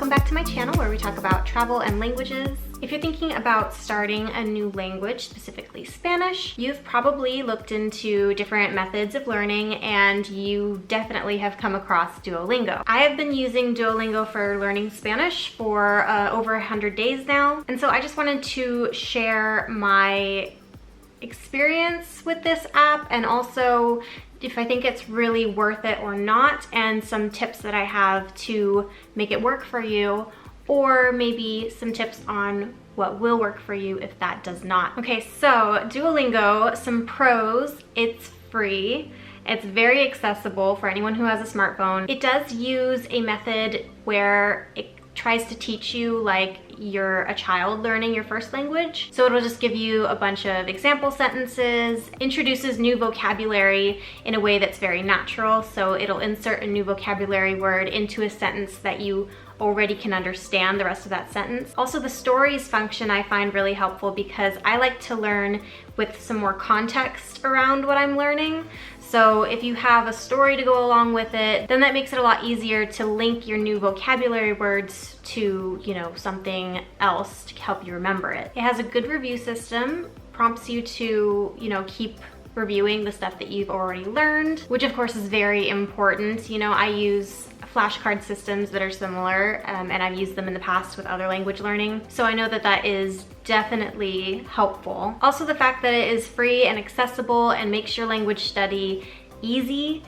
welcome back to my channel where we talk about travel and languages. If you're thinking about starting a new language, specifically Spanish, you've probably looked into different methods of learning and you definitely have come across Duolingo. I have been using Duolingo for learning Spanish for over 100 days now, and so I just wanted to share my experience with this app and also if I think it's really worth it or not, and some tips that I have to make it work for you, or maybe some tips on what will work for you if that does not. Okay, so Duolingo, some pros: it's free. It's very accessible for anyone who has a smartphone. It does use a method where it tries to teach you like you're a child learning your first language. So it'll just give you a bunch of example sentences, introduces new vocabulary in a way that's very natural. So it'll insert a new vocabulary word into a sentence that you already can understand the rest of that sentence. Also, the stories function I find really helpful because I like to learn with some more context around what I'm learning. So if you have a story to go along with it, then that makes it a lot easier to link your new vocabulary words to, something else to help you remember it. It has a good review system, prompts you to, keep reviewing the stuff that you've already learned, which of course is very important. I use flashcard systems that are similar, and I've used them in the past with other language learning. So I know that that is definitely helpful. Also, the fact that it is free and accessible and makes your language study easy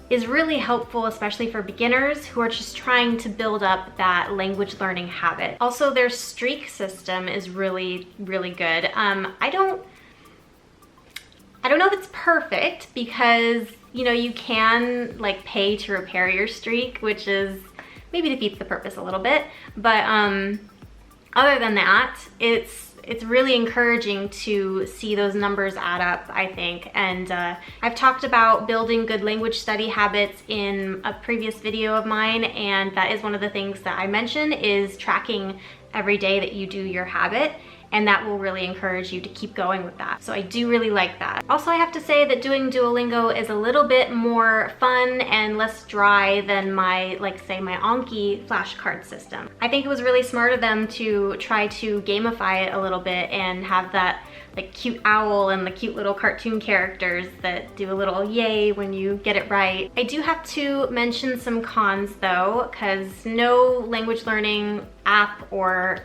is really helpful, especially for beginners who are just trying to build up that language learning habit. Also, their streak system is really, really good. I don't know if it's perfect because you can pay to repair your streak, which is maybe defeats the purpose a little bit. But other than that, it's really encouraging to see those numbers add up, I think. And I've talked about building good language study habits in a previous video of mine, and that is one of the things that I mention is tracking every day that you do your habit. And that will really encourage you to keep going with that. So I do really like that. Also, I have to say that doing Duolingo is a little bit more fun and less dry than my Anki flashcard system. I think it was really smart of them to try to gamify it a little bit and have that cute owl and the cute little cartoon characters that do a little yay when you get it right. I do have to mention some cons though, because no language learning app or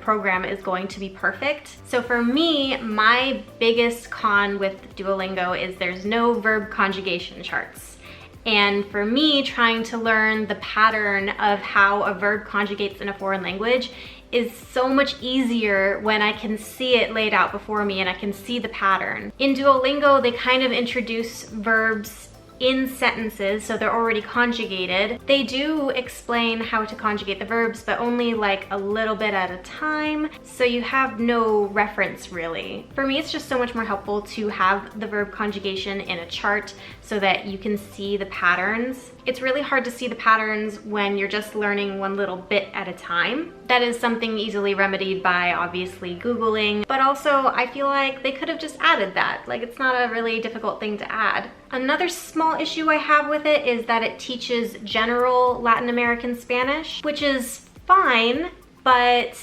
program is going to be perfect. So for me, my biggest con with Duolingo is there's no verb conjugation charts. And for me, trying to learn the pattern of how a verb conjugates in a foreign language is so much easier when I can see it laid out before me and I can see the pattern. In Duolingo, they kind of introduce verbs in sentences, so they're already conjugated. They do explain how to conjugate the verbs, but only a little bit at a time, so you have no reference really. For me, it's just so much more helpful to have the verb conjugation in a chart so that you can see the patterns. It's really hard to see the patterns when you're just learning one little bit at a time. That is something easily remedied by obviously Googling, but also I feel like they could have just added that. It's not a really difficult thing to add. Another small issue I have with it is that it teaches general Latin American Spanish, which is fine, but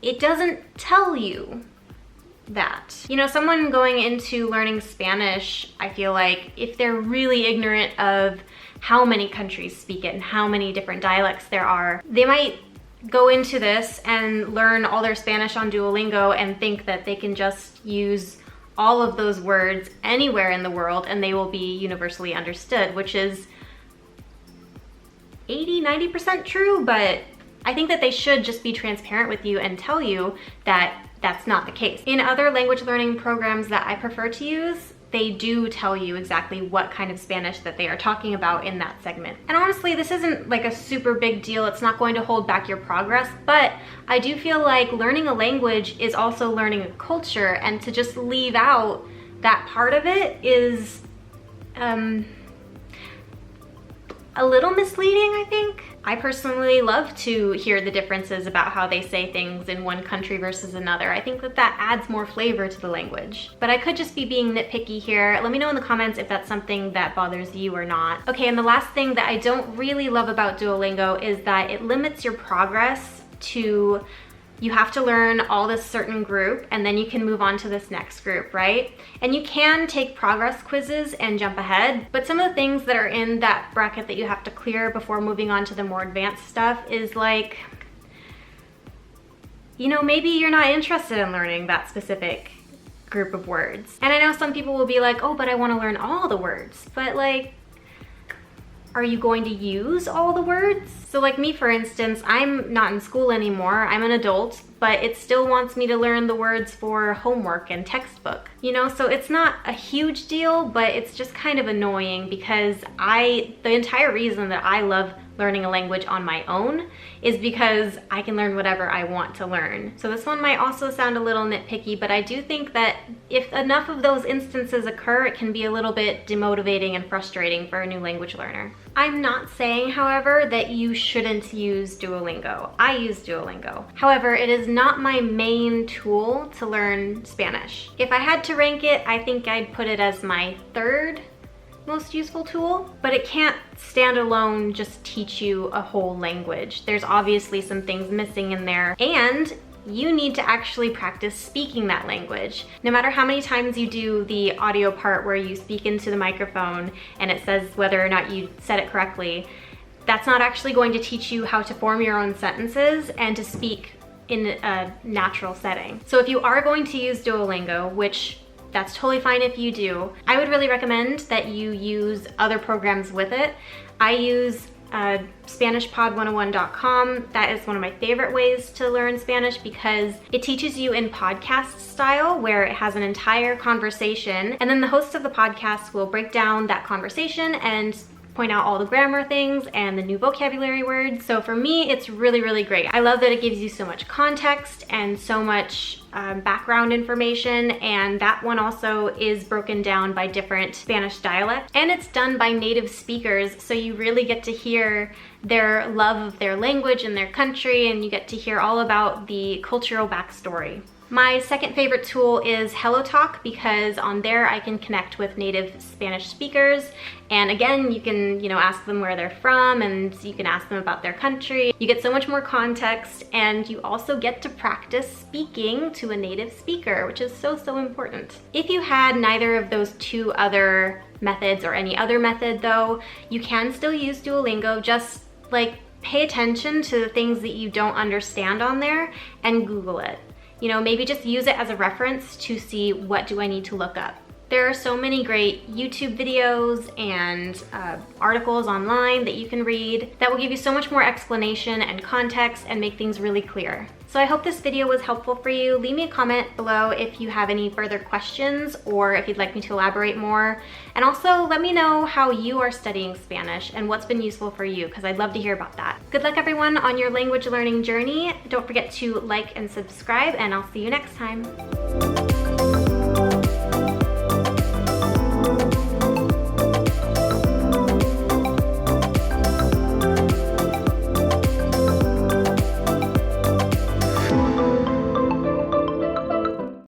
it doesn't tell you that. Someone going into learning Spanish, I feel like if they're really ignorant of how many countries speak it and how many different dialects there are, they might go into this and learn all their Spanish on Duolingo and think that they can just use all of those words anywhere in the world and they will be universally understood, which is 80-90% true, but I think that they should just be transparent with you and tell you that that's not the case. In other language learning programs that I prefer to use, they do tell you exactly what kind of Spanish that they are talking about in that segment. And honestly, this isn't a super big deal. It's not going to hold back your progress, but I do feel like learning a language is also learning a culture, and to just leave out that part of it is a little misleading, I think. I personally love to hear the differences about how they say things in one country versus another. I think that adds more flavor to the language. But I could just be being nitpicky here. Let me know in the comments if that's something that bothers you or not. Okay, and the last thing that I don't really love about Duolingo is that it limits your progress to you have to learn all this certain group and then you can move on to this next group, right? And you can take progress quizzes and jump ahead, but some of the things that are in that bracket that you have to clear before moving on to the more advanced stuff is like, you know, maybe you're not interested in learning that specific group of words. And I know some people will be like, oh, but I want to learn all the words. But like, are you going to use all the words? So like me, for instance, I'm not in school anymore. I'm an adult, but it still wants me to learn the words for homework and textbook, you know? So it's not a huge deal, but it's just kind of annoying because the entire reason that I love learning a language on my own is because I can learn whatever I want to learn. So this one might also sound a little nitpicky, but I do think that if enough of those instances occur, it can be a little bit demotivating and frustrating for a new language learner. I'm not saying, however, that you shouldn't use Duolingo. I use Duolingo. However, it is not my main tool to learn Spanish. If I had to rank it, I think I'd put it as my third most useful tool, but it can't stand alone just teach you a whole language. There's obviously some things missing in there, and you need to actually practice speaking that language. No matter how many times you do the audio part where you speak into the microphone and it says whether or not you said it correctly, that's not actually going to teach you how to form your own sentences and to speak in a natural setting. So if you are going to use Duolingo, which that's totally fine if you do, I would really recommend that you use other programs with it. I use SpanishPod101.com. That is one of my favorite ways to learn Spanish because it teaches you in podcast style where it has an entire conversation and then the host of the podcast will break down that conversation and point out all the grammar things and the new vocabulary words. So for me, it's really, really great. I love that it gives you so much context and so much background information, and that one also is broken down by different Spanish dialects, and it's done by native speakers, so you really get to hear their love of their language and their country, and you get to hear all about the cultural backstory. My second favorite tool is HelloTalk because on there I can connect with native Spanish speakers, and again, you can, ask them where they're from and you can ask them about their country. You get so much more context, and you also get to practice speaking to a native speaker, which is so, so important. If you had neither of those two other methods or any other method though, you can still use Duolingo. Just like pay attention to the things that you don't understand on there and Google it. Maybe just use it as a reference to see what do I need to look up. There are so many great YouTube videos and articles online that you can read that will give you so much more explanation and context and make things really clear. So I hope this video was helpful for you. Leave me a comment below if you have any further questions or if you'd like me to elaborate more. And also let me know how you are studying Spanish and what's been useful for you, because I'd love to hear about that. Good luck everyone on your language learning journey. Don't forget to like and subscribe, and I'll see you next time.